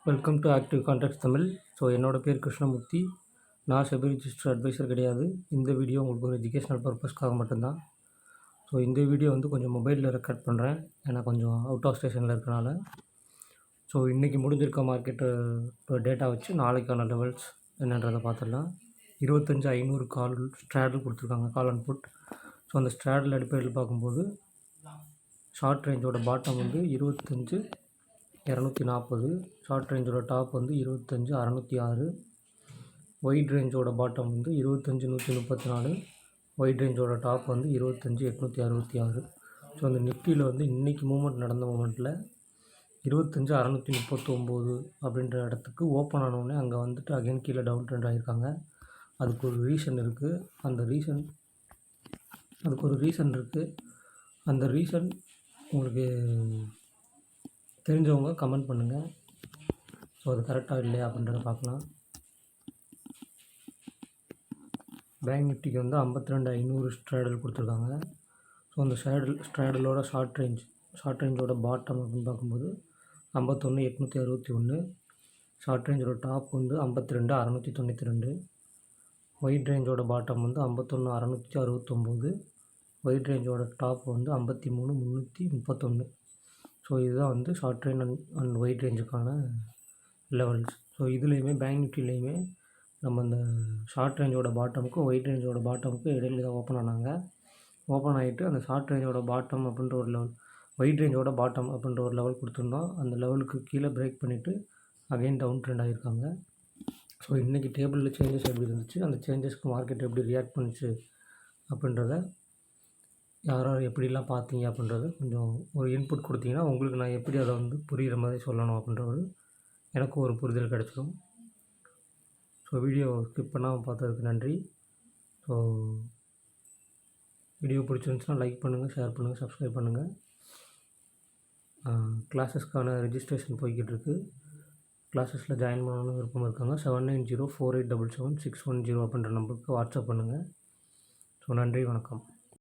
Welcome to active contacts Tamil. So என்னோடய பேர் கிருஷ்ணமூர்த்தி. நான் செபி ரிஜிஸ்டர் அட்வைசர் கிடையாது. இந்த வீடியோ உங்களுக்கு ஒரு எஜுகேஷ்னல் பர்பஸ்க்காக மட்டும்தான். ஸோ இந்த வீடியோ வந்து கொஞ்சம் மொபைலில் ரெக்கார்ட் பண்ணுறேன், ஏன்னா கொஞ்சம் அவுட் ஆஃப் ஸ்டேஷனில் இருக்கனால. ஸோ இன்றைக்கி முடிஞ்சிருக்க மார்க்கெட்டு இப்போ டேட்டா வச்சு நாளைக்கான லெவல்ஸ் என்னன்றதை பார்த்துடலாம். 25,500 கால் ஸ்ட்ராடல் கொடுத்துருக்காங்க, கால் அண்ட் புட். ஸோ அந்த ஸ்ட்ராடல் அடிப்படையில் பார்க்கும்போது ஷார்ட் ரேஞ்சோட பாட்டம் வந்து 25,240, ஷார்ட் ரேஞ்சோட டாப் வந்து 25,606, ஒயிட் ரேஞ்சோட பாட்டம் வந்து 25,134, ஒயிட் ரேஞ்சோட டாப் வந்து 25,866. ஸோ அந்த நிஃப்டியில் வந்து இன்றைக்கி மூமெண்ட் நடந்த மூமெண்ட்டில் 25,639 அப்படின்ற இடத்துக்கு ஓப்பன் ஆனோடனே அங்கே வந்துட்டு அகைன் கீழே டவுன் ட்ரெண்ட் ஆகியிருக்காங்க. அதுக்கு ஒரு ரீசன் இருக்குது. அந்த ரீசன் உங்களுக்கு தெரிஞ்சவங்க கமெண்ட் பண்ணுங்கள். ஸோ அது கரெக்டாக இல்லையா அப்படின்றத பார்க்கலாம். பேங்க் நிஃப்டிக்கு வந்து 52,500 ஸ்ட்ராடல் கொடுத்துருக்காங்க. ஸோ அந்த ஸ்ட்ராடலோட ஷார்ட் ரேஞ்சோட பாட்டம் அப்படின்னு பார்க்கும்போது 51,861, ஷார்ட் ரேஞ்சோட டாப் வந்து 52,692, ஒயிட் ரேஞ்சோட பாட்டம் வந்து 51,669, ஒயிட் ரேஞ்சோட டாப் வந்து 53,331. ஸோ இதுதான் வந்து ஷார்ட் ரேஞ்ச் அண்ட் ஒயிட் ரேஞ்சுக்கான லெவல்ஸ். ஸோ இதுலேயுமே பேங்க் நிஃப்டிலேயுமே நம்ம இந்த ஷார்ட் ரேஞ்சோட பாட்டமுக்கும் ஒயிட் ரேஞ்சோட பாட்டமுக்கும் இடையில தான் ஓப்பன் ஆனாங்க. ஓப்பன் ஆகிட்டு அந்த ஷார்ட் ரேஞ்சோட பாட்டம் அப்படின்ற ஒரு லெவல், ஒயிட் ரேஞ்சோட பாட்டம் அப்படின்ற ஒரு லெவல் கொடுத்துருந்தோம். அந்த லெவலுக்கு கீழே பிரேக் பண்ணிவிட்டு அகைன் டவுன் ட்ரெண்ட் ஆகியிருக்காங்க. ஸோ இன்றைக்கி டேபிளில் சேஞ்சஸ் எப்படி இருந்துச்சு, அந்த சேஞ்சஸ்க்கு மார்க்கெட் எப்படி ரியாக்ட் பண்ணிச்சு அப்படின்றத யார் எப்படிலாம் பார்த்தீங்க அப்படின்றத கொஞ்சம் ஒரு இன்புட் கொடுத்தீங்கன்னா உங்களுக்கு நான் எப்படி அதை வந்து புரிகிற மாதிரி சொல்லணும் அப்படின்ற எனக்கும் ஒரு புரிதல் கிடச்சிடும். ஸோ வீடியோ ஸ்கிப் பண்ணாமல் பார்த்ததுக்கு நன்றி. ஸோ வீடியோ பிடிச்சிருந்துச்சுன்னா லைக் பண்ணுங்கள், ஷேர் பண்ணுங்கள், சப்ஸ்கிரைப் பண்ணுங்கள். கிளாஸஸ்க்கான ரெஜிஸ்ட்ரேஷன் போய்கிட்டு இருக்குது. கிளாஸஸில் ஜாயின் பண்ணணும்னு விருப்பம் இருக்காங்க 7904877610 அப்படின்ற நம்பருக்கு வாட்ஸ்அப் பண்ணுங்கள். ஸோ நன்றி, வணக்கம்.